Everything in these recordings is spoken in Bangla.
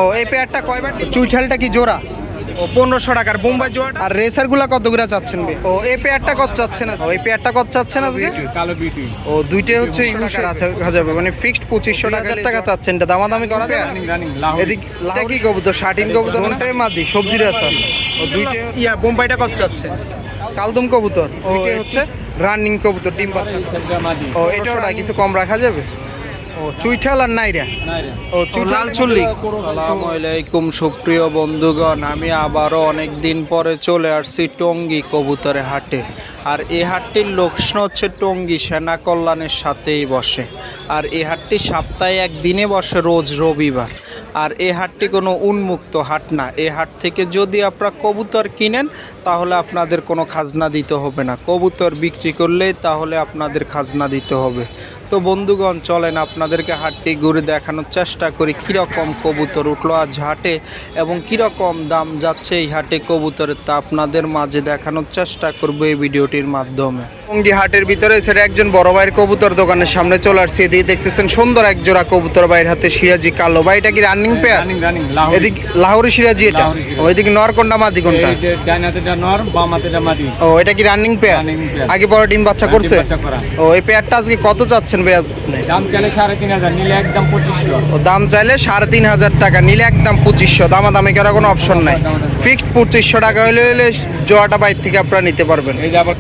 ও এই পেয়ারটা কয়বার? চুইঠালটা কি জোড়া? ও 1500 টাকার। বোম্বাই জোড়া আর রেসার গুলা কত করে চাচ্ছেন? ও এই পেয়ারটা কত চাচ্ছেন? ওই পেয়ারটা কত চাচ্ছেন আজকে? কালো বিউটি। ও দুইটাই হচ্ছে যাবে মানে ফিক্সড 2500 টাকা চাচ্ছেন। এটা দামাদামি করা যায়? এদিক লাহোরি কবুতর, শাটিন কবুতর, কোনটাই মাদি সবজি রেসার। ও দুইটাই বোম্বাইটা কত চাচ্ছেন? কালদম কবুতর। ও এটা হচ্ছে রানিং কবুতর, ডিম বাচ্চা। ও এটাও কিছু কম রাখা যাবে? ও চুইঠাল আর নাইরা। ও লাল চুল্লি। আসসালামু আলাইকুম সুপ্রিয় বন্ধুগণ, আমি আবারও অনেক দিন পরে চলে আসছি টঙ্গী কবুতরের হাটে। আর এই হাটটির লোকেশন হচ্ছে টঙ্গী সেনা কল্যাণের সাথেই বসে। আর এই হাটটি সপ্তাহে একদিনে বসে, রোজ রবিবার। আর এই হাটটি কোনো উন্মুক্ত হাট না। এই হাট থেকে যদি আপনারা কবুতর কিনেন তাহলে আপনাদের কোনো খাজনা দিতে হবে না, কবুতর বিক্রি করলেই তাহলে আপনাদের খাজনা দিতে হবে। তো বন্ধুগণ চলেন আপনাদেরকে হাটটি ঘুরে দেখানোর চেষ্টা করি কীরকম কবুতর উঠলো আজ হাটে এবং কীরকম দাম যাচ্ছে এই হাটে কবুতরের, তা আপনাদের মাঝে দেখানোর চেষ্টা করবো এই ভিডিওটির মাধ্যমে। টঙ্গী হাটের ভিতরে সেটা একজন বড় ভাইয়ের কবুতর দোকানের সামনে চলে আসছে। এদিকে দেখতেছেন সুন্দর এক জোড়া কবুতর ভাইয়ের হাতে, সিরাজি কালো। ভাই এটা কি রানিং পেয়ার? এদিকে লাহোরি সিরাজি, এটা ওইদিকে নর কোনটা মাদি কোনটা? ও এটা কি রানিং পেয়ার? আগে বড় ডিম বাচ্চা করছে? ও এই পেয়ারটা আজকে কত চাচ্ছেন ভাইয়া? দাম চাইলে 3500, নিলে একদম 2500। ও দাম চাইলে 3500 টাকা, নিলে একদম 2500। দামাদামি করার কোনো অপশন নাই, ফিক্সড 2500 টাকা হলে জোয়াটা বাইর থেকে আপনারা নিতে পারবেন।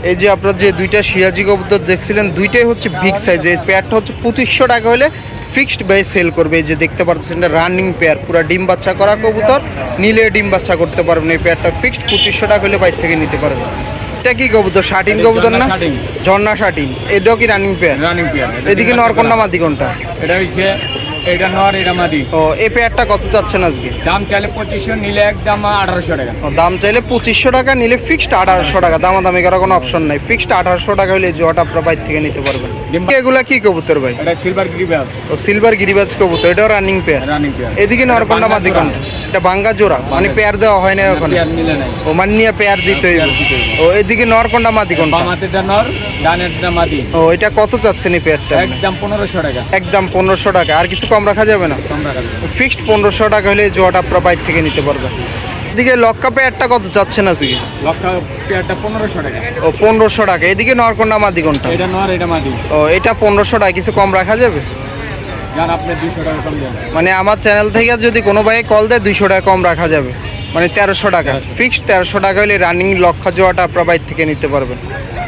এই যে আপনার যে দুইটা সিরাজি কবুতর দেখছিলেন, দুইটাই হচ্ছে বিগ সাইজ। এই পেয়ারটা হচ্ছে 2500 টাকা হলে ফিক্সড বাই সেল করবে। এই যে দেখতে পাচ্ছেন এটা রানিং পেয়ার, পুরো ডিম বাচ্চা করা কবুতর, নিলে ডিম বাচ্চা করতে পারবেন। এই পেয়ারটা ফিক্সড 2500 টাকা হলে বাইর থেকে নিতে পারবেন। এটা কি কবুতর? শাটিন কবুতর না? ঝর্ণা শাটিন। এটাও কি রানিং পেয়ার? এদিকে নর কোনটা মাদি কোনটা? এটা হইছে এটা নর, এটা মাদি। ও এই পেয়ারটা কত চাচ্ছেন আজকে? দাম চাইলে 2500, নিলে একদম 1800 টাকা। ও দাম চাইলে 2500 টাকা, নিলে ফিক্সড 1800 টাকা। দামাদামি করার কোনো অপশন নাই, ফিক্সড 1800 টাকা হলে জোয়াটা আপনার বাইর থেকে নিতে পারবেন। এগুলা কি কবুতর ভাই? এটা সিলভার গিরিবাজ। ও সিলভার গিরিবাজ কবুতর, এটাও রানিং পেয়ার। এদিকে নর কোনটা মাদি কোনটা? এটা বাঙ্গা জোড়া, মানে পেয়ার দেওয়া হয় না এখন? ও মানে নিয়ে পেয়ার দিতে হইব। ও এদিকে নর কোনটা মাদি কোনটা? বামাতেটা নর, ডানেরটা মাদি। ও এটা কত চাচ্ছেন এই পেয়ারটা? একদম 1500 টাকা। একদম 1500 টাকা। আর কিছু কম রাখা যাবে না? ফিক্সড 1500 টাকা হলে জোয়াটা আপনার বাইর থেকে নিতে পারবেন। এদিকে লক্কা পেয়ারটা কত চাচ্ছেন আজকে? লক্কা পেয়ারটা 1500 টাকা। ও 1500 টাকা। এদিকে নর কোনটা মাদি কোনটা? এটা নর, এটা মাদি। ও এটা 1500 টাকা। কিছু কম রাখা যাবে? জান আপনি 200 টাকা কম দেন। মানে আমার চ্যানেল থেকে যদি কোনো ভাই কল দেয় 200 টাকা কম রাখা যাবে, মানে 1300 টাকা। ফিক্সড 1300 টাকা হলে রানিং লক্ষা জোয়াটা আপনার বাইর থেকে নিতে পারবেন।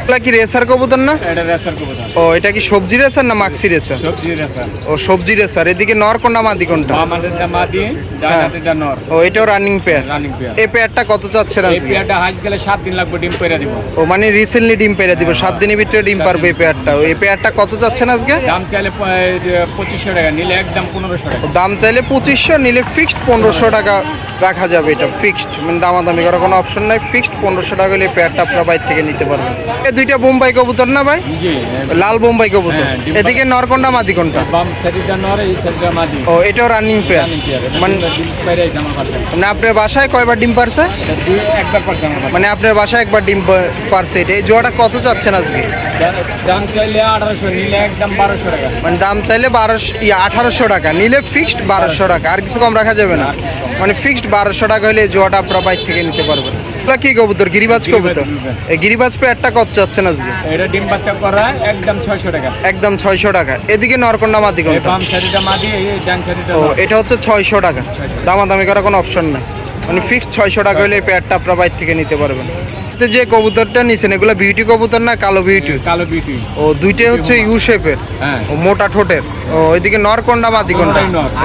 এগুলা কি রেসার কবুতর না? এটা রেসার কবুতর। ও এটা কি সবজি রেসার না মাক্সি রেসার? সবজি রেসার। ও সবজি রেসার। এদিকে নর কোনটা মাদি কোনটা? আমাদেরটা মাদি, ডানেরটা নর। ও এটাও রানিং পেয়ার। Running pair. এই পেয়ারটা কত চাচ্ছেন এই আজকে? পেয়ারটা হাজ গেলে 7 দিন লাগবে, ডিম পেরে দিব। ও মানে রিসেন্টলি ডিম পেরে দিব, 7 দিনের ভিতরে ডিম পারবে এই পেয়ারটা। এই পেয়ারটা কত চাচ্ছেন আজকে? দাম চাইলে 2500 টাকা, নিলে একদম 1500 টাকা। দাম চাইলে 2500, নিলে ফিক্সড 1500 টাকা রাখা যাবে। এটা ফিক্সড, মানে দামাদামি করার কোনো অপশন নাই। ফিক্সড 1500 টাকা হলে পেয়ারটা আপনার বাইর থেকে নিতে পারবেন। এই দুইটা বোম্বাই কবুতর না ভাই? জি, লাল বোম্বাই কবুতর। এদিকে নর কোনটা মাদি কোনটা? বাম সাইডটা নর, এই সাইডটা মাদি। ও এটাও রানিং পেয়ার। মানে আপনার বাসায় কয়বার ডিম পারছে? একবার পারছে আমার। মানে আপনার বাসায় একবার ডিম পারছে। এই জোড়াটা কত চাচ্ছেন আজকে? দাম চাইলে 1800, নিলে একদম 1200 টাকা। মানে দাম চাইলে 1800 টাকা, নিলে ফিক্সড 1200 টাকা। আর কিছু কম রাখা যাবে না, মানে ফিক্সড 1200 টাকা হলে জোয়াটা আপনার বাইর থেকে নিতে পারবেন। কি কবুতর? গিরিবাজ কবুতর। এই গিরিবাজ পেয়ারটা কত চাচ্ছেন আজকে? এটা ডিম বাচ্চা করা, একদম 600 টাকা। একদম 600 টাকা। এদিকে নরকন্ডা মাদি কোনটা? বাম সাইডটা মাদি, এই ডান সাইডটা ও নর। এটা হচ্ছে 600 টাকা। দামাদামি করার কোনো অপশন নাই, মানে ফিক্সড 600 টাকা হলে এই পেয়ারটা আপনার বাইর থেকে নিতে পারবেন। যে কবুতরটা নিছেন এগুলো বিউটি কবুতর না কালো বিউটি? কালো বিউটি। ও দুইটাই হচ্ছে ইউ শেপের, ও মোটা ঠোঁটের। ও এদিকে নর কোনটা মাদি কোনটা?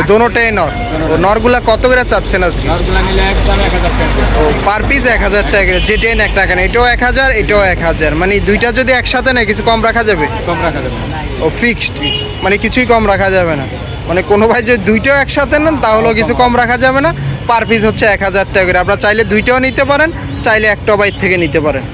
দোনোটাই নর। ও নরগুলা কত করে চাচ্ছেন আজকে? নরগুলা নিলে একদম 1000 টাকা। ও পার পিস 1000 টাকা, যেটা 1 টাকা না। এটাও 1000, এটাও 1000। মানে দুইটা যদি একসাথে নেয় কিছু কম রাখা যাবে? কম রাখা যাবে। ও ফিক্সড, মানে কিছুই কম রাখা যাবে না। মানে কোনো ভাই যদি দুইটাও একসাথে নেন তাহলেও কিছু কম রাখা যাবে না। পার পিস হচ্ছে 1000 টাকা করে। আপনারা চাইলে দুইটাও নিতে পারেন, চাইলে একটাও বাইর থেকে নিতে পারেন।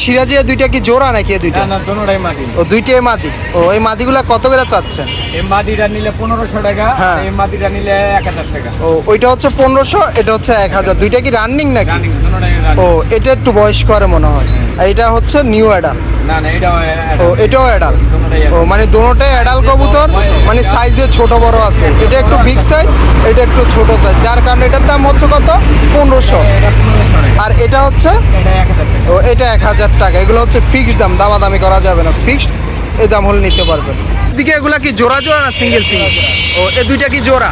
সিরাজি দুইটা কি জোড়া নাকি? দুইটা না, দুটোটাই মাদি। ও দুইটাই মাদি। ও এই মাদিগুলা কত করে চাচ্ছেন? এই মাদিটা নিলে 1500 টাকা, এই মাদিটা নিলে 1000 টাকা। ও ওইটা হচ্ছে 1500, এটা হচ্ছে 1000। দুইটা কি রানিং নাকি? Running, দুটোটাই running. ও এটা একটু বয়স করে মনে হয়। আর এটা হচ্ছে নিউ অ্যাডাল। না না এটা ও এটাও অ্যাডাল। ও মানে দুটোটাই অ্যাডাল কবুতর, মানে সাইজে ছোট বড় আছে। এটা একটু বিগ সাইজ, এটা একটু ছোট সাইজ, যার কারণে এটার দাম হচ্ছে কত 1500। আর এটা হচ্ছে ও এটা 1000 টাকা। এগুলো হচ্ছে ফিক্সড দাম, দামাদামি করা যাবে না, ফিক্সড এই দাম হলে নিতে পারবেন। এদিকে এগুলা কি জোড়া জোড়া না সিঙ্গেল সিঙ্গেল? ও এই দুইটা কি জোড়া?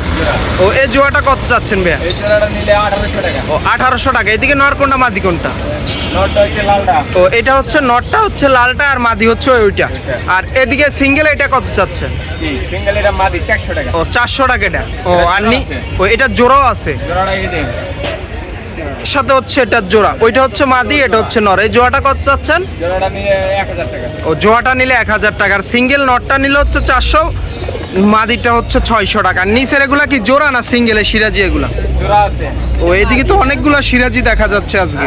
ও এই জোড়াটা কত চাচ্ছেন ভাইয়া? এই জোড়াটা নিলে 1800 টাকা। ও 1800 টাকা। এদিকে নর কোনটা মাদি কোনটা? নটটা হচ্ছে লালটা। ও এটা হচ্ছে নটটা হচ্ছে লালটা আর মাদি হচ্ছে ওইটা। আর এদিকে সিঙ্গেল এটা কত চাচ্ছে? কি সিঙ্গেল এটা মাদি 400 টাকা। ও 400 টাকা এটা। ও এটা আর জোড়া আছে। ও এটা জোড়াও আছে। জোড়াটা এই যে এর সাথে হচ্ছে এটার জোড়া, ওইটা হচ্ছে মাদি, এটা হচ্ছে নর। এই জোড়াটা কত চাচ্ছেন? জোড়াটা নিলে 1000 টাকা। ও জোড়াটা নিলে 1000 টাকা, আর সিঙ্গেল নটটা নিলে হচ্ছে 400, মাদিটা হচ্ছে 600 টাকা। নিচের এগুলা কি জোড়া না সিঙ্গেলে সিরাজি এগুলা? জোড়া আছে। ও এদিকে তো অনেকগুলো সিরাজি দেখা যাচ্ছে আজকে।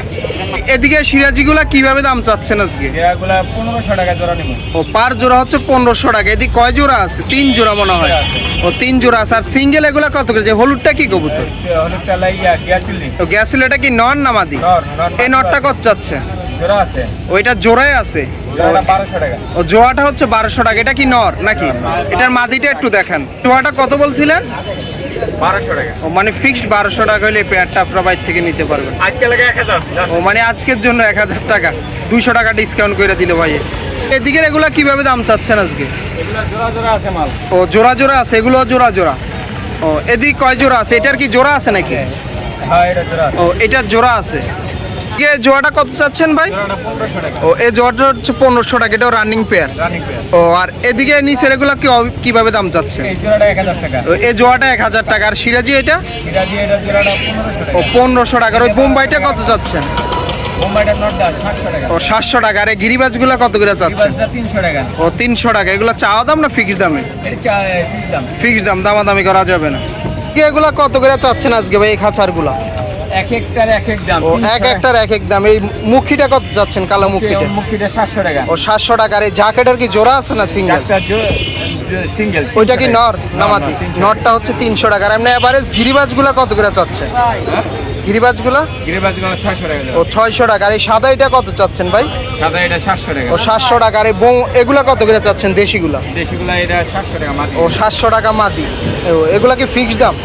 এদিকে সিরাজিগুলা কিভাবে দাম চাচ্ছেন আজকে? এগুলা 1500 টাকা জোড়া নিব। ও পার জোড়া হচ্ছে 1500 টাকা। এদিকে কয় জোড়া আছে? 3 জোড়া মনে হয়। ও 3 জোড়া আছে। আর সিঙ্গেল এগুলা কত করে? যে হলুদটা কি কবুতর? হলুদটা লাইয়া গিয়াচুলি। ও গ্যাসুল এটা কি নর না মাদি? এই নটটা কত চাচ্ছে? জোড়া আছে। ওইটা জোড়াই আছে। জোড়াটা 1200 টাকা। ও জোড়াটা হচ্ছে 1200 টাকা। এটা কি নর নাকি? এটার মাদিটা একটু দেখেন। জোড়াটা কত বলছিলেন? 1200 টাকা। ও মানে ফিক্সড 1200 টাকা হলে এই পেয়ারটা আপনার বাইর থেকে নিতে পারবেন। আজকে লাগে 1000। ও মানে আজকের জন্য 1000 টাকা, 200 টাকা ডিসকাউন্ট করে দিল ভাই। এদিকে এগুলা কিভাবে দাম চাচ্ছেন আজকে? এগুলা জোড়া জোড়া আছে মাল। ও জোড়া জোড়া আছে, এগুলো জোড়া জোড়া। ও এদিকে কয় জোড়া আছে? এটার কি জোড়া আছে নাকি? হ্যাঁ এটা জোড়া আছে। ও এটার জোড়া আছে। এই জোড়াটা কত চাচ্ছেন ভাই? জোড়াটা 1500 টাকা। ও এই জোড়াটা হচ্ছে 1500 টাকা, এটাও রানিং পেয়ার। Running pair. ও আর এদিকে নিচের এগুলা কিভাবে দাম চাচ্ছেন? এই জোড়াটা 1000 টাকা। ও এই জোড়াটা 1000 টাকা। আর সিরাজি এটা? সিরাজি এটা জোড়াটা 1500 টাকা। ও 1500 টাকা। আর ওই বোম্বাইটা কত চাচ্ছেন? বোম্বাইটা নটটা 700 টাকা। ও 700 টাকা। আর এই গিরিবাজগুলো কত করে চাচ্ছেন? বাসটা 300 টাকা। ও 300 টাকা। এগুলো চাওয়া দাম না ফিক্স দামে? এর চা ফিক্স দাম। ফিক্স দাম, দামাদামি করা যাবে না। এগুলা কত করে চাচ্ছেন আজকে ভাই এই খাঁচারগুলা? এক একটার এক এক দাম। ও এক একটার এক এক দাম। এই মুখিটা কত চাচ্ছেন? কালো মুখিটা? মুখিটা 700 টাকা। ও 700 টাকা। আর এই জ্যাকেটের কি জোড়া আছে না সিঙ্গেল? একটা সিঙ্গেল। ওইটা কি নর না মাদি? নরটা হচ্ছে 300 টাকা। আর এমনি এভারেজ গিরিবাজগুলা কত করে চাচ্ছেন? গিরিবাজগুলা? গিরিবাজগুলো 600 টাকা। ও 600 টাকা। আর এই সাদা এটা কত চাচ্ছেন ভাই? সাদা এটা 700 টাকা। ও 700 টাকা। আর এই এগুলা কত করে চাচ্ছেন দেশিগুলা? দেশিগুলো এটা 700 টাকা মাদি। ও 700 টাকা মাদি। ও এগুলা কি ফিক্স দাম?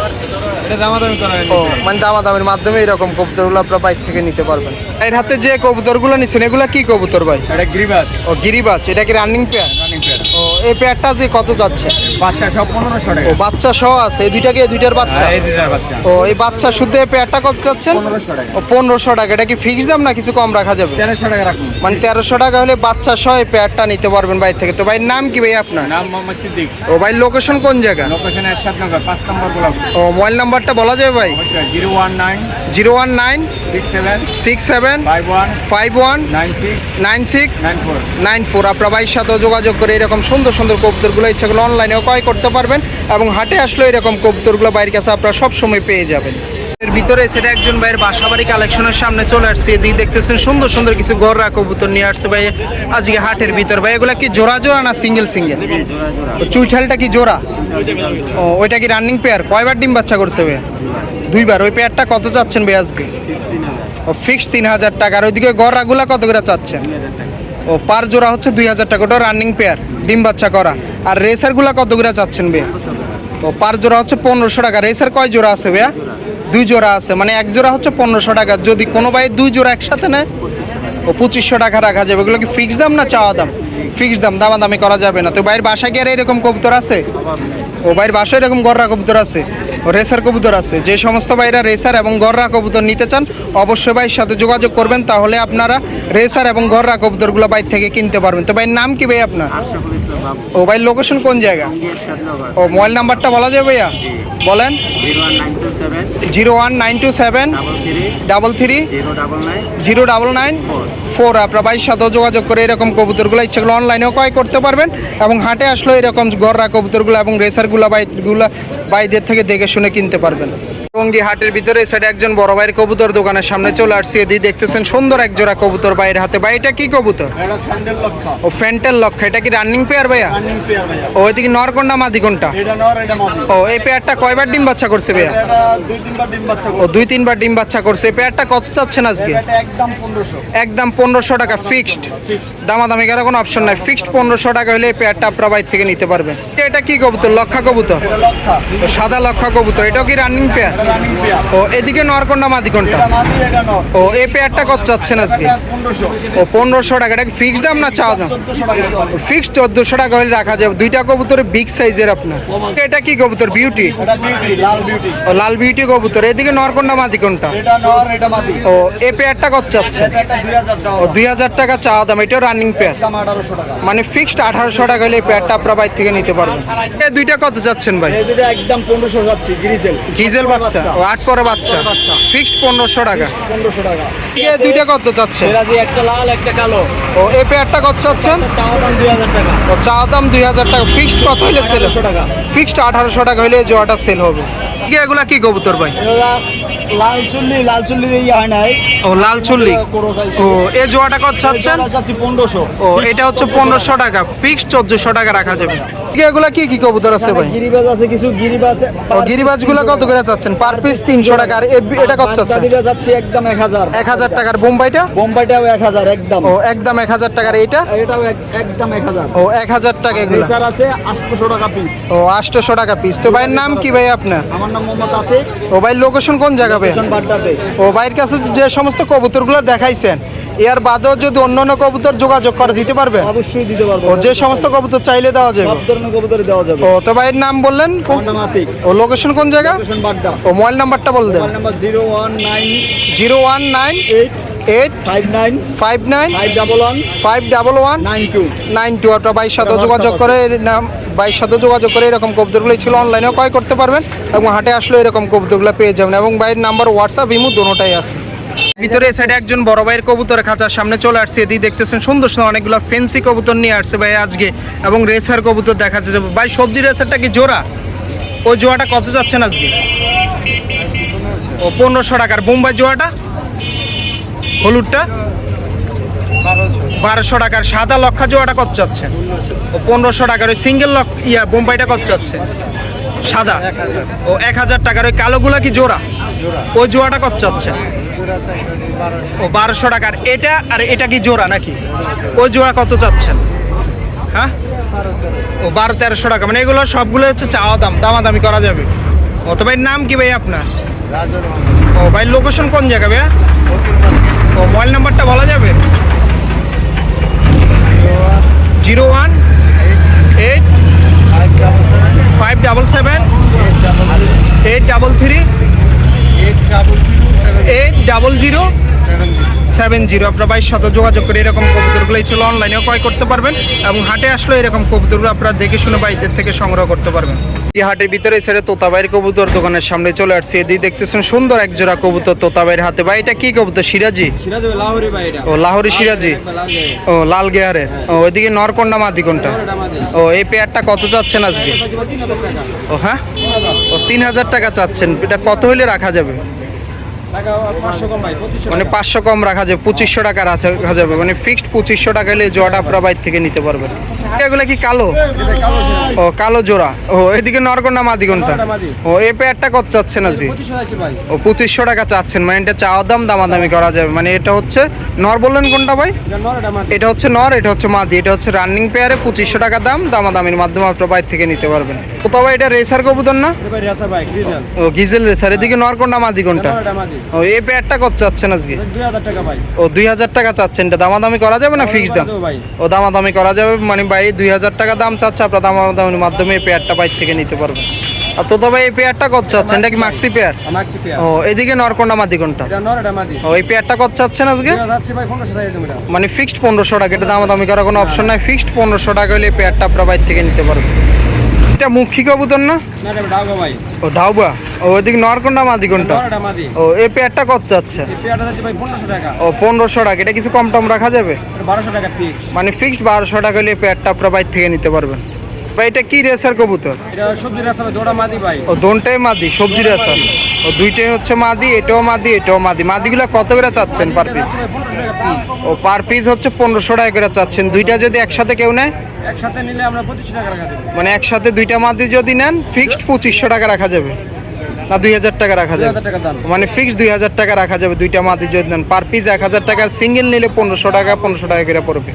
এটা দামাদামি করা ও মানে দামাদামের মাধ্যমে এরকম কবুতরগুলো আপনার বাইর থেকে নিতে পারবেন। এর হাতে যে কবুতরগুলো নিচ্ছেন এগুলা কি কবুতর ভাই? এটা গিরিবাজ। ও গিরিবাজ। এটা কি রানিং পেয়ার? Running pair. ও এই পেয়ারটা যে কত যাচ্ছে? বাচ্চা সব 1500 টাকা। ও বাচ্চা সহ আছে? এই দুইটা কি এই দুইটার বাচ্চা? এই দুটার বাচ্চা। ও এই বাচ্চা শুদ্ধ এই পেয়ারটা কত যাচ্ছেন? 1500 টাকা। ও 1500 টাকা। এটা কি ফিক্স দাম না কিছু কম রাখা যাবে? 1300 টাকা রাখুন। মানে 1300 টাকা হলে বাচ্চা সহ এই পেয়ারটা নিতে পারবেন বাইরে থেকে। তো ভাইয়ের নাম কি ভাই আপনার? নাম মোহাম্মদ সিদ্দিক। ও ভাই লোকেশন কোন জায়গা? লোকেশন এরশাদ নগর 5 নম্বর ব্লক। ও মোবাইল নাম্বারটা বলা যাবে ভাই? অবশ্যই 019 019 67 67 51 51 96 96 94। 94। আপনার ভাইয়ের সাথেও যোগাযোগ করে এরকম সুন্দর সুন্দর কবুতরগুলো ইচ্ছাগুলো অনলাইনেও ক্রয় করতে পারবেন, এবং হাটে আসলে এরকম কবুতরগুলো বাইরের কাছে আপনারা সবসময় পেয়ে যাবেন। এর ভিতরে সেটা একজন ভাইয়ের বাসাবাড়ি কালেকশনের সামনে চলে আসছে। এদিকে দেখতেছেন সুন্দর সুন্দর কিছু গররা কবুতর নিয়ে আসছে ভাই আজকে হাটের ভিতর। ভাই এগুলা কি জোড়া জোড়া না সিঙ্গেল সিঙ্গেল? চুইঠালটা কি জোড়া? ও ওইটা কি রানিং পেয়ার? কয়বার ডিম বাচ্চা করছে ভাই? 2বার। ওই পেয়ারটা কত চাচ্ছেন ভাই আজকে? ও ফিক্স 3000 টাকা। আর ওইদিকে গররাগুলা কত করে চাচ্ছেন? ও পার জোড়া হচ্ছে 2000 টাকা। ওটা রানিং পেয়ার, ডিম বাচ্চা করা। আর রেসারগুলা কত করে চাচ্ছেন ভাইয়া? ও পার জোড়া হচ্ছে 1500 টাকা। রেসার কয় জোড়া আছে ভাইয়া? 2 জোড়া আছে। মানে এক জোড়া হচ্ছে 1500 টাকা। যদি কোনো ভাই 2 জোড়া একসাথে নেয় ও 2500 টাকা রাখা যাবে। এগুলো কি ফিক্স দাম না চাওয়া দাম? ফিক্স দাম, দামাদামি করা যাবে না। তো ভাইয়ের বাসায় কি আর এরকম কবুতর আছে? ও ভাইয়ের বাসায় এরকম গররা কবুতর আছে, ও রেসার কবুতর আছে। যে সমস্ত ভাইরা রেসার এবং গররা কবুতর নিতে চান অবশ্যই ভাইয়ের সাথে যোগাযোগ করবেন, তাহলে আপনারা রেসার এবং গররা কবুতরগুলো বাইর থেকে কিনতে পারবেন। তো ভাইয়ের নাম কি ভাই আপনার? ও ভাই লোকেশন কোন জায়গা? ও মোবাইল নাম্বারটা বলা যাবে ভাইয়া? বলেন। 01927 33 099 4। আপনার ভাইয়ের সাথেও যোগাযোগ করে এরকম কবুতরগুলো ইচ্ছাগুলো অনলাইনেও ক্রয় করতে পারবেন, এবং হাটে আসলে এরকম গররা কবুতরগুলো এবং রেসারগুলো বাইদের থেকে দেখে শুনে কিনতে পারবেন। টঙ্গী হাটের ভিতরে এই সাইডে একজন বড় ভাইয়ের কবুতর দোকানের সামনে চলে আসছে। এদিকে দেখতেছেন সুন্দর এক জোড়া কবুতর ভাইয়ের হাতে। ভাই এটা কি কবুতর? এটা ফ্যান্ডেল লক্ষা। ও ফ্যান্টেল লক্ষ্য। এটা কি রানিং পেয়ার ভাইয়া? রানিং পেয়ার ভাইয়া। ও এদিকে নর কোনটা মাদি কোনটা? এটা নর এটা মাদি। ও এই পেয়ারটা কয়বার ডিম বাচ্চা করছে ভাইয়া? এটা 2-3 বার ডিম বাচ্চা ও করছে। 2-3 বার ডিম বাচ্চা করছে। এই পেয়ারটা কত চাচ্ছেন আজকে? এটা একদম 1500। একদম 1500 টাকা ফিক্সড। ফিক্সড। দামাদামি করার কোনো অপশন নাই, ফিক্সড 1500 টাকা হলে এই পেয়ারটা আপনার বাইর থেকে নিতে পারবেন। এটা কি কবুতর? লক্ষা কবুতর। এটা লক্ষা। ও সাদা লক্ষা কবুতর। এটাও কি রানিং পেয়ার? এটা রানিং পেয়ার। ও এদিকে নর কোনটা মাদি কোনটা? এটা মাদি এটা নর। ও এই পেয়ারটা কত চাচ্ছেন আজকে? এটা 1500। ও 1500 টাকা। এটা ফিক্সড দাম না চাওয়া দাম? 1400 টাকা। ফিক্সড 1400 টাকা হলে রাখা যাবে। দুইটা কবুতরের বিগ সাইজের আপনার। এটা কি কবুতর? বিউটি। এটা বিউটি লাল বিউটি। ও লাল বিউটি কবুতর। এদিকে নর কোনটা মাদি কোনটা? এটা নর এটা মাদি। ও এই পেয়ারটা কত চাচ্ছেন? এটা 2000 টাকা। ও 2000 টাকা চাওয়া দাম। এটাও রানিং পেয়ার, দাম 1800 টাকা। মানে ফিক্সড 1800 টাকা হলে এই পেয়ারটা আপনার বাইর থেকে নিতে পারবেন। এই দুইটা কত যাচ্ছেন ভাই? এই দুটো একদম 1500 যাচ্ছে গ্রিজেল। ডিজেল বাচ্চা। ও 8 পরে বাচ্চা। বাচ্চা। ফিক্সড 1500 টাকা। 1500 টাকা। এই দুইটা কত যাচ্ছে? এরা যে একটা লাল একটা কালো। ও এই পেয়ারটা কত চাচ্ছেন? চাওয়া দাম 2000 টাকা। ও চাওয়া দাম 2000 টাকা। ফিক্সড কত হলে সেল? 1800 টাকা। ফিক্সড 1800 টাকা হলে এই জোড়াটা সেল হবে। এগুলা কি কবুতর ভাই? এরা লাল চুল্লির ইয়ে হয় নাই। ও লাল চুল্লি। কোরো সাইজ। ও এই জোড়াটা কত চাচ্ছেন? যাচ্ছে 1500। ও এটা হচ্ছে 1500 টাকা। ফিক্সড 1400 টাকা রাখা যাবে। এগুলা কি কি কবুতর আছে ভাই? গিরিবাজ আছে কিছু গিরিবাজ আছে। ও গিরিবাজ গুলা কত করে চাচ্ছেন? পার পিস 300 টাকা। আর এটা কত চাচ্ছেন? বাগদাদিটা যাচ্ছে একদম 1000। 1000 টাকার। বোম্বাইটা? বোম্বাইটাও 1000 একদম। ও একদম 1000 টাকার। এইটা? এটাও একদম 1000। ও 1000 টাকা এগুলা। রেসার আছে 800 টাকা পিস। ও 800 টাকা পিস। তো ভাইয়ের নাম কি ভাই আপনার? আমার নাম মোহাম্মদ আতিক। ও ভাই লোকেশন কোন জায়গা ভাই? স্টেশন বাড্ডাতে। ও ভাইয়ের কাছে যে সমস্ত কবুতরগুলো দেখাইছেন এর বাদেও যদি অন্য অন্য কবুতর যোগাযোগ করে দিতে পারবে? অবশ্যই দিতে পারবো। ও যে সমস্ত কবুতর চাইলে দেওয়া যাবে। সব ধরনের কবুতর দেওয়া যাবে। ও তো ভাইয়ের নাম বললেন? আমার নাম আতিক। ও লোকেশন কোন জায়গা? স্টেশন বাড্ডা। ও মোবাইল নাম্বারটা বল দেন। Mobile number 019 019 8 8 59 59 511 511 92। 92। আপনার বাইশ সাথে যোগাযোগ করে নাম বাইশ সাথে যোগাযোগ করে এরকম কবুতরগুলোই ছিল অনলাইনেও ক্রয় করতে পারবেন এবং হাটে আসলে এরকম কবুতরগুলো পেয়ে যাবেন এবং ভাইয়ের নাম্বার হোয়াটসঅ্যাপ ইমো দুটোটাই আছে। ভিতরে এই সাইডে একজন বড় ভাইয়ের কবুতরের খাঁচার সামনে চলে আসছে। এদিকে দেখতেছেন সুন্দর সুন্দর অনেকগুলো ফেন্সি কবুতর নিয়ে আসছে ভাই আজকে এবং রেসার কবুতর দেখা যাচ্ছে। ভাই সবজি রেসারটা কি জোড়া? ওই জোড়াটা কত যাচ্ছেন আজকে? ও 1500 টাকার। বোম্বাই জোড়াটা হলুদটা 1200 টাকার। সাদা লক্ষা জোড়াটা কত চাচ্ছে? ও 1500 টাকার। ওই সিঙ্গেল বোম্বাইটা কত চাচ্ছে? সাদা ও 1000 টাকার। ওই কালোগুলা কি জোড়া? ওই জোড়াটা কত চাচ্ছে? ও 1200 টাকার। এটা আর এটা কি জোড়া নাকি? ওই জোড়া কত চাচ্ছেন? হ্যাঁ ও 1200-1300 টাকা। মানে এগুলো সবগুলো হচ্ছে চাওয়া দাম, দামাদামি করা যাবে। ও তো ভাই নাম কি ভাই আপনার? ও ভাই লোকেশন কোন জায়গা ভাইয়া? ও মোবাইল নাম্বারটা বলা যাবে? 01 8 577 833 80070। আপনার বাইশ সাথে যোগাযোগ করে এরকম কবুতরগুলোই ছিল অনলাইনেও ক্রয় করতে পারবেন এবং হাটে আসলে এরকম কবুতরগুলো আপনারা দেখে শুনে বাইদের থেকে সংগ্রহ করতে পারবেন। এই হাটের ভিতরে ছেড়ে তোতাবাইয়ের কবুতর দোকানের সামনে চলে আসছে। এদিকে দেখতেছেন সুন্দর এক জোড়া কবুতর তোতাবাইয়ের হাতে। ভাই এটা কি কবুতর? সিরাজি? সিরাজ লাহোরি ভাই এটা। ও লাহোরি সিরাজি। ও লাল গেয়ারের। ও ওইদিকে নর কোনটা মাদি কোনটা? ও এই পেয়ারটা কত চাচ্ছেন আজকে? ও হ্যাঁ ও 3000 টাকা চাচ্ছেন। এটা কত হইলে রাখা যাবে? মানে 500 কম রাখা যাবে। 2500 টাকা রাখা যাবে। মানে ফিক্সড 2500 টাকা হলে জোড়াটা আপনার বাইর থেকে নিতে পারবেন। এগুলো কি কালো? ও কালো জোড়া। ও এদিকে নর কোনটা মাদি কোনটা? ও এই পেয়ারটা কত চাচ্ছেন আজকে? ও 2500 টাকা চাচ্ছেন। মানে এটা চাওয়া দাম, দামাদামি করা যাবে। মানে এটা হচ্ছে নর বললেন কোনটা ভাই? এটা হচ্ছে নর, এটা হচ্ছে মাদি। এটা হচ্ছে রানিং পেয়ারে 2500 টাকা দাম, দামাদামির মাধ্যমে আপনার বাইর থেকে নিতে পারবেন। তো তবে এটা রেসার কবুতর না? ও গিজেল রেসার। এদিকে নর কোনটা মাদি কোনটা? ও এই পেয়ারটা কত চাচ্ছেন আজকে? 2000 টাকা ভাই। ও 2000 টাকা চাচ্ছেন। এটা দামাদামি করা যাবে না ফিক্সড দাম? ও দামাদামি করা যাবে। মানে ভাই 2000 টাকা দাম চাচ্ছে, আপনার দামাদামির মাধ্যমে এই পেয়ারটা বাইর থেকে নিতে পারবেন। আর তো ভাই এই পেয়ারটা কত চাচ্ছেন? এটা কি মাক্সি পেয়ার? ও এদিকে নর কোনটা মাদি কোনটা? ও এই পেয়ারটা কত চাচ্ছেন আজকে? মানে ফিক্সড 1500 টাকা। এটা দামাদামি করার কোনো অপশন নাই। ফিক্সড 1500 টাকা হলে এই পেয়ারটা আপনার বাইর থেকে নিতে পারবেন। এটা মুখী কবুতর না? ও ঢাউবা। ও ওইদিকে নর কোনটা মাদি কোনটা? ও এই পেয়ারটা কত চাচ্ছে? ও 1500 টাকা। এটা কিছু কম টম রাখা যাবে? 1200 টাকা ফিক্স। মানে ফিক্সড 1200 টাকা হলে এই পেয়ারটা আপনার বাইর থেকে নিতে পারবেন। ভাই এটা কি রেসার কবুতর? এটা সবজি রাস্তা জোড়া মাদি ভাই। ও দোনটাই মাদি, সবজি রেসার। ও দুইটাই হচ্ছে মাদি, এটাও মাদি এটাও মাদি। মাদিগুলো কত করে চাচ্ছেন পার পিস? 15 টাকা পিস। ও পার পিস হচ্ছে 1500 টাকা করে চাচ্ছেন। দুইটা যদি একসাথে কেউ নেয়, একসাথে নিলে আমরা 25 টাকা রাখা দেব। মানে একসাথে দুইটা মাদি যদি নেন ফিক্সড 2500 টাকা রাখা যাবে না 2000 টাকা রাখা যাবে? 2000 টাকা দাম। মানে ফিক্সড 2000 টাকা রাখা যাবে দুইটা মাদি যদি নেন। পার পিস 1000 টাকার, সিঙ্গেল নিলে 1500 টাকা করে পড়বে।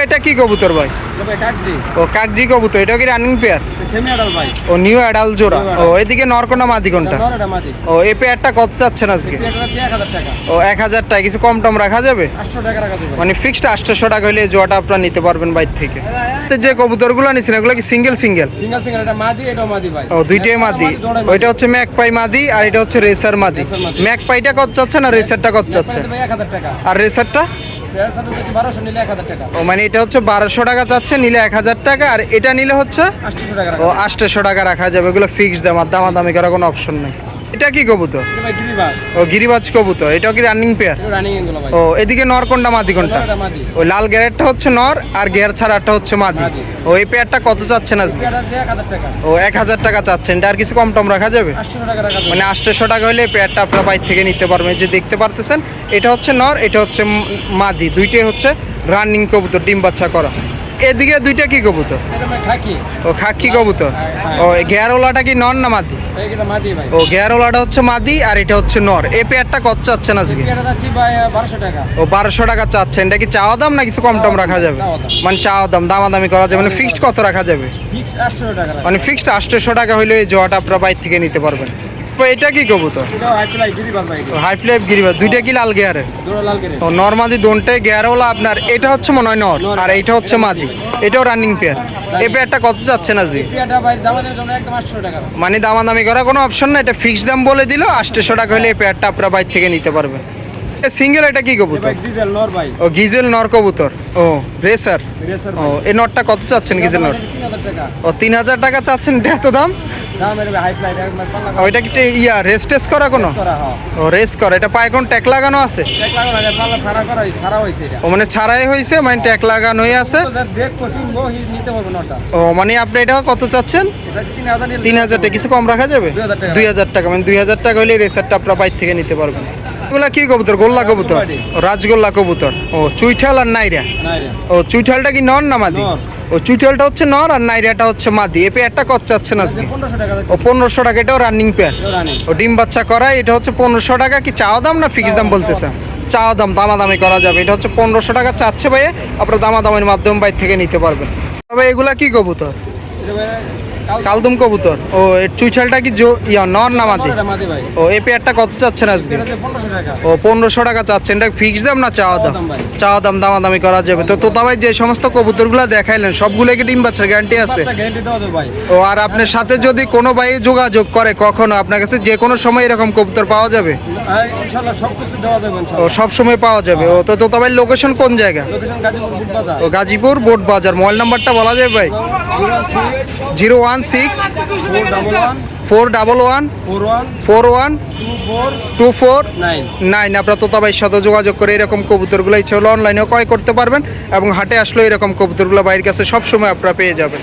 এটা কি কবুতর ভাই? তবে কাটজি। ও কাকজি কবুতর, এটা কি রানিং পেয়ার? সেমি আডাল ভাই। ও নিউ অ্যাডাল জোড়া। ও এদিকে নর কোনটা মাদি কোনটা? নরটা মাদি। ও এই পেয়ারটা কত চাচ্ছেন আজকে? এটা হচ্ছে 1000 টাকা। ও 1000 টাকা, কিছু কম টম রাখা যাবে? 800 টাকা রাখা দেব। মানে ফিক্সড 800 টাকা হলে এই জোড়াটা আপনারা নিতে পারবেন বাইর থেকে। তো যে কবুতরগুলো নিছেন এগুলো কি সিঙ্গেল? সিঙ্গেল এটা মাদি, এটাও মাদি ভাই। ও দুইটাই মাদি। ওইটা হচ্ছে ম্যাকপাই মাদি আর এটা হচ্ছে রেসার মাদি। ম্যাকপাইটা কত চাচ্ছেন আর রেসারটা কত চাচ্ছেন? ভাই 1000 টাকা। আর রেসারটা? এর সাথে যদি 1200 নিলে 1000 টাকা। ও মানে এটা হচ্ছে 1200 টাকা চাচ্ছে, নিলে 1000 টাকা, আর এটা নিলে হচ্ছে 800 টাকা ও রাখা। 800 টাকা রাখা যাবে। এগুলো ফিক্সড দাম, আর দামাদামি করার কোনো অপশন নেই। এটা কি কবুতর? এটা ভাই গিরিবাস। ও গিরিবাজ কবুতর, এটাও কি রানিং পেয়ার? এটা রানিং এগুলো ভাই। ও এদিকে নর কোনটা মাদি কোনটা? এটা মাদি। ওই লাল গেয়ারটা হচ্ছে নর আর গেয়ার ছাড়াটা হচ্ছে মাদি। মাদি। ও এই পেয়ারটা কত চাচ্ছেন আজকে? এটা হচ্ছে 1000 টাকা। ও 1000 টাকা চাচ্ছেন। এটা আর কিছু কম টম রাখা যাবে? 800 টাকা রাখা দেব। মানে 800 টাকা হলে এই পেয়ারটা আপনারা বাইর থেকে নিতে পারবেন। এই যে দেখতে পারতেছেন, এটা হচ্ছে নর, এটা হচ্ছে মাদি। দুইটাই হচ্ছে রানিং কবুতর, ডিম বাচ্চা করা। এদিকে দুইটা কি কবুতর? এটা ভাই খাকি। ও খাকি কবুতর। হ্যাঁ। ও গেয়ারওয়ালাটা কি নর না মাদি? এটা মাদি ভাই। ও গেয়ারওয়ালাটা হচ্ছে মাদি আর এটা হচ্ছে নর। এই পেয়ারটা কত চাচ্ছেন আজকে? এটা যাচ্ছে ভাই 1200 টাকা। ও 1200 টাকা চাচ্ছেন। এটা কি চাওয়া দাম না কিছু কম টম রাখা যাবে? চাওয়া দাম। মানে চাওয়া দাম, দামাদামি করা যাবে। মানে ফিক্সড কত রাখা যাবে? ফিক্স 800 টাকা রাখা। মানে ফিক্সড 800 টাকা হলে এই জোয়াটা আপনারা বাইর থেকে নিতে পারবেন। তো এটা কি কবুতর? এটা হাইফ্লাই গিরিবাস ভাই। হাই ফ্লাইভ গিরিবাজ। দুইটা কি লাল গিয়ারের? জোড়া লাল গেরে। ও নর্মাদি দোনটাই গিয়ারওয়ালা আপনার। এটা হচ্ছে মনে হয় নর আর এইটা হচ্ছে মাদি। এটাও রানিং পেয়ার। এই পেয়ারটা কত চাচ্ছেন আজকে? এটা ভাই দামের জন্য একদম 800 টাকা। মানে দামাদামি করার কোনো অপশন না, এটা ফিক্সড দাম বলে দিল 800 টাকা হলে এই পেয়ারটা আপনারা বাইর থেকে নিতে পারবেন। সিঙ্গেল এটা কি এ কবুতর? ভাই ডিজেল নর ভাই। ও গিজেল নর কবুতর। ও রেসার। রেসার ও ভাই। এই নটটা কত চাচ্ছেন গিজেল নট? 3000 টাকা। ও 3000 টাকা চাচ্ছেন, এটা এত দাম? দামের ভাই হাইফ্লাই একবার পাল্লা ওইটা কি রেস টেস্ট করা কোনো? করা হয়। ও রেস করা। এটা পায়ে কোন ট্যাগ লাগানো আছে? এক লাখ না পাল্লা ছাড়া করা ছাড়া হইছে এটা। ও মানে ছাড়াই হয়েছে, মানে ট্যাগ লাগানোই আছে। তো দেখ কোচিং গো নিতে পারবো নটা। ও মানে আপনি এটা কত চাচ্ছেন? এটা 3000 নিলে 3000 টাকা, কিছু কম রাখা যাবে? 2000 টাকা। 2000 টাকা, মানে 2000 টাকা হলে রেসারটা আপনার বাইর থেকে নিতে পারবেন। এগুলা কি কবুতর? গোল্লা কবুতর। ও রাজগোল্লা কবুতর। ও চুইঠাল আর নাইরা। না রে। ও চুইঠালটা কি নর না মাদি? নর। ও চুইঠালটা হচ্ছে নর আর নাইরাটা হচ্ছে মাদি। এই পেয়ারটা কত চাচ্ছেন আজকে? 1500 টাকা। ও 1500 টাকা। এটাও রানিং পেয়ার। রানিং। ও ডিম বাচ্চা করায়। এটা হচ্ছে 1500 টাকা। কি চাওয়া দাম না ফিক্স দাম বলতেছে? চাওয়া দাম, দামাদামি করা যাবে। এটা হচ্ছে 1500 টাকা চাচ্ছে ভাইয়ে, আপনার দামাদামের মাধ্যমে বাইর থেকে নিতে পারবেন। তবে এগুলা কি কবুতর? এটা ভাই কালদম কবুতর। ও এর চুইঠালটা কি নর না মাদি? এটা মাদি ভাই। ও এই পেয়ারটা কত চাচ্ছেন আজকে? এটা হচ্ছে 1500 টাকা। ও 1500 টাকা চাচ্ছেন। এটা ফিক্স দাম না চাওয়া দাম? চাওয়া দাম ভাই। চাওয়া দাম, দামাদামি করা যাবে। তো তোতা ভাই যে সমস্ত কবুতরগুলো দেখাইলেন সবগুলো কি ডিম বাচ্চার গ্যারান্টি আছে? বাচ্চা গ্যারান্টি দেওয়া যাবে ভাই। ও আর আপনার সাথে যদি কোনো ভাই যোগাযোগ করে কখনো, আপনার কাছে যে কোনো সময় এরকম কবুতর পাওয়া যাবে? ইনশাআল্লাহ সবকিছু দেওয়া যাবে ও ইনশাআল্লাহ। সব সময় পাওয়া যাবে। ও তো তোতা ভাই লোকেশন কোন জায়গা? লোকেশন গাজীপুর বুটবাজার। ও গাজীপুর বোট বাজার। মোবাইল নাম্বারটা বলা যাবে ভাই? 016 011 411 41 41 24 24 9। 9। আপনার তোতা ভাইয়ের সাথে যোগাযোগ করে এরকম কবুতরগুলো ইচ্ছে হলে অনলাইনেও ক্রয় করতে পারবেন, এবং হাটে আসলে এরকম কবুতরগুলো বাইরের কাছে সবসময় আপনারা পেয়ে যাবেন।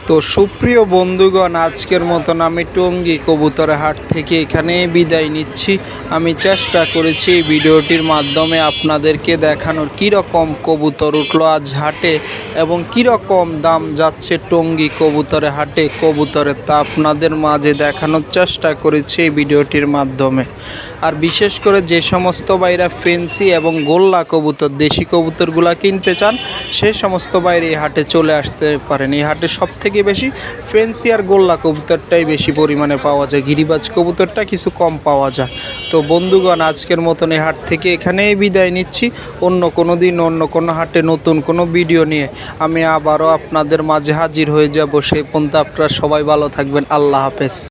তো সুপ্রিয় বন্ধুগণ, আজকের মতন আমি টঙ্গী কবুতরের হাট থেকে এখানে বিদায় নিচ্ছি। আমি চেষ্টা করেছি এই ভিডিওটির মাধ্যমে আপনাদেরকে দেখানোর কীরকম কবুতর উঠলো আজ হাটে এবং কীরকম দাম যাচ্ছে টঙ্গী কবুতরের হাটে কবুতরের, তা আপনাদের মাঝে দেখানোর চেষ্টা করেছি এই ভিডিওটির মাধ্যমে। আর বিশেষ করে যে সমস্ত ভাইরা ফেন্সি এবং গোল্লা কবুতর, দেশি কবুতরগুলা কিনতে চান, সেই সমস্ত বাইরে এই হাটে চলে আসতে পারেন। এই হাটে সব থেকে বেশি ফেন্সি আর গোল্লা কবুতরটাই বেশি পরিমাণে পাওয়া যায়, গিরিবাজ কবুতরটা কিছু কম পাওয়া যায়। তো বন্ধুগণ, আজকের মতন এই হাট থেকে এখানেই বিদায় নিচ্ছি। অন্য কোনো দিন অন্য কোনো হাটে নতুন কোনো ভিডিও নিয়ে আমি আবারও আপনাদের মাঝে হাজির হয়ে যাব। সেই পর্যন্ত আপনারা সবাই ভালো থাকবেন। আল্লাহ হাফেজ।